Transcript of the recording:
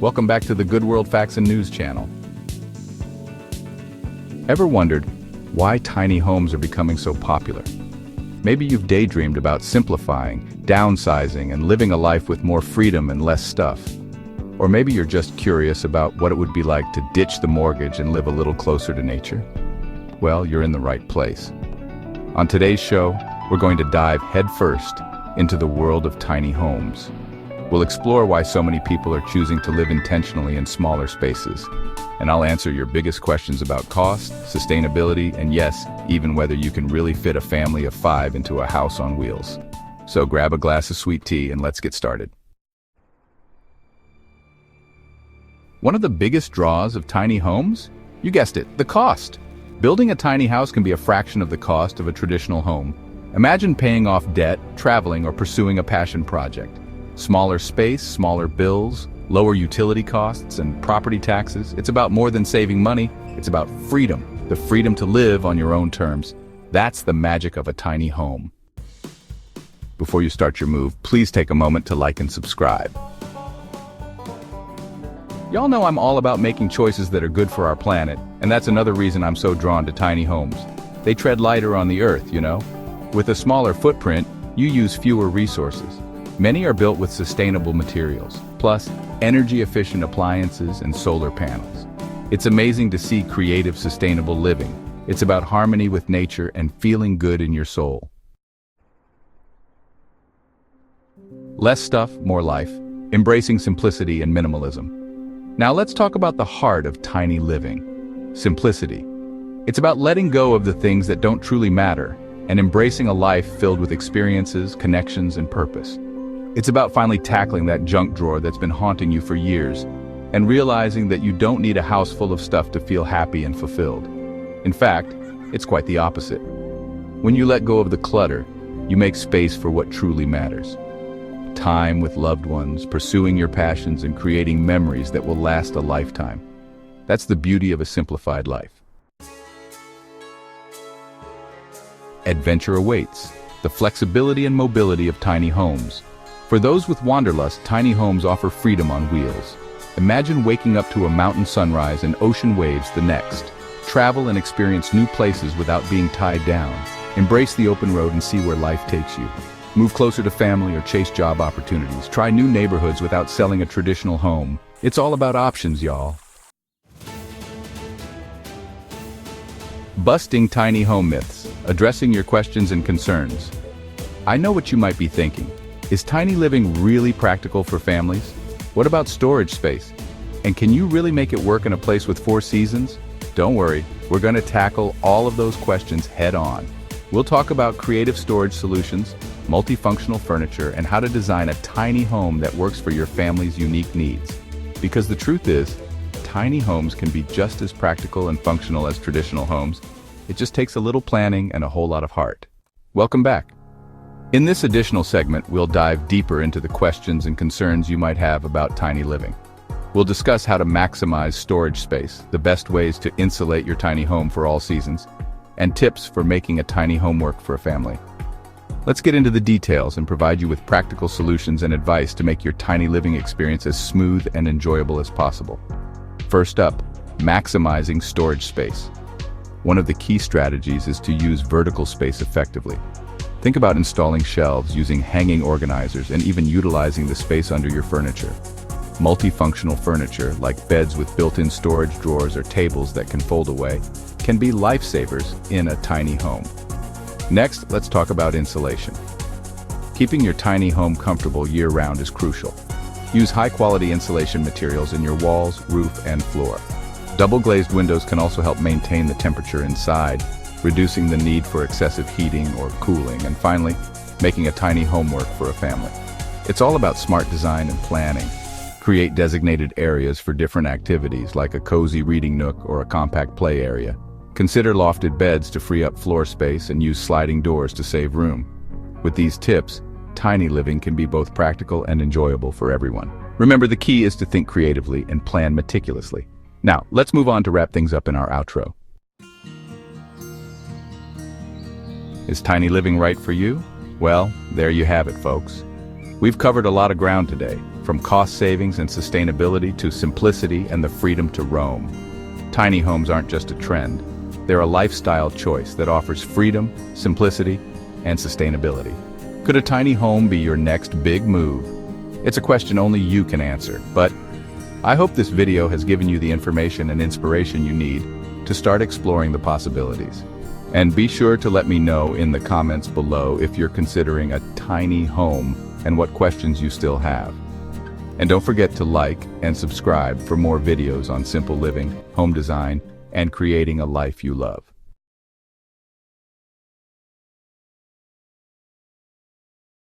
Welcome back to the Good World Facts and News channel. Ever wondered why tiny homes are becoming so popular? Maybe you've daydreamed about simplifying, downsizing, and living a life with more freedom and less stuff. Or maybe you're just curious about what it would be like to ditch the mortgage and live a little closer to nature. Well, you're in the right place. On today's show, we're going to dive headfirst into the world of tiny homes. We'll explore why so many people are choosing to live intentionally in smaller spaces. And I'll answer your biggest questions about cost, sustainability, and yes, even whether you can really fit a family of 5 into a house on wheels. So grab a glass of sweet tea and let's get started. One of the biggest draws of tiny homes? You guessed it, the cost. Building a tiny house can be a fraction of the cost of a traditional home. Imagine paying off debt, traveling, or pursuing a passion project. Smaller space, smaller bills, lower utility costs, and property taxes. It's about more than saving money. It's about freedom, the freedom to live on your own terms. That's the magic of a tiny home. Before you start your move, please take a moment to like and subscribe. Y'all know I'm all about making choices that are good for our planet, and that's another reason I'm so drawn to tiny homes. They tread lighter on the earth, you know? With a smaller footprint, you use fewer resources. Many are built with sustainable materials, plus energy-efficient appliances and solar panels. It's amazing to see creative, sustainable living. It's about harmony with nature and feeling good in your soul. Less stuff, more life. Embracing simplicity and minimalism. Now let's talk about the heart of tiny living. Simplicity. It's about letting go of the things that don't truly matter and embracing a life filled with experiences, connections, and purpose. It's about finally tackling that junk drawer that's been haunting you for years and realizing that you don't need a house full of stuff to feel happy and fulfilled. In fact, it's quite the opposite. When you let go of the clutter, you make space for what truly matters. Time with loved ones, pursuing your passions, and creating memories that will last a lifetime. That's the beauty of a simplified life. Adventure awaits, the flexibility and mobility of tiny homes. For those with wanderlust, tiny homes offer freedom on wheels. Imagine waking up to a mountain sunrise and ocean waves the next. Travel and experience new places without being tied down. Embrace the open road and see where life takes you. Move closer to family or chase job opportunities. Try new neighborhoods without selling a traditional home. It's all about options, y'all. Busting tiny home myths, addressing your questions and concerns. I know what you might be thinking. Is tiny living really practical for families? What about storage space? And can you really make it work in a place with 4 seasons? Don't worry, we're going to tackle all of those questions head on. We'll talk about creative storage solutions, multifunctional furniture, and how to design a tiny home that works for your family's unique needs. Because the truth is, tiny homes can be just as practical and functional as traditional homes. It just takes a little planning and a whole lot of heart. Welcome back. In this additional segment, we'll dive deeper into the questions and concerns you might have about tiny living. We'll discuss how to maximize storage space, the best ways to insulate your tiny home for all seasons, and tips for making a tiny home work for a family. Let's get into the details and provide you with practical solutions and advice to make your tiny living experience as smooth and enjoyable as possible. First up, maximizing storage space. One of the key strategies is to use vertical space effectively. Think about installing shelves, using hanging organizers, and even utilizing the space under your furniture. Multifunctional furniture, like beds with built-in storage drawers or tables that can fold away, can be lifesavers in a tiny home. Next, let's talk about insulation. Keeping your tiny home comfortable year-round is crucial. Use high-quality insulation materials in your walls, roof, and floor. Double-glazed windows can also help maintain the temperature inside, reducing the need for excessive heating or cooling, and finally, making a tiny home work for a family. It's all about smart design and planning. Create designated areas for different activities, like a cozy reading nook or a compact play area. Consider lofted beds to free up floor space and use sliding doors to save room. With these tips, tiny living can be both practical and enjoyable for everyone. Remember, the key is to think creatively and plan meticulously. Now, let's move on to wrap things up in our outro. Is tiny living right for you? Well, there you have it, folks. We've covered a lot of ground today, from cost savings and sustainability to simplicity and the freedom to roam. Tiny homes aren't just a trend. They're a lifestyle choice that offers freedom, simplicity, and sustainability. Could a tiny home be your next big move? It's a question only you can answer, but I hope this video has given you the information and inspiration you need to start exploring the possibilities. And be sure to let me know in the comments below if you're considering a tiny home and what questions you still have. And don't forget to like and subscribe for more videos on simple living, home design, and creating a life you love.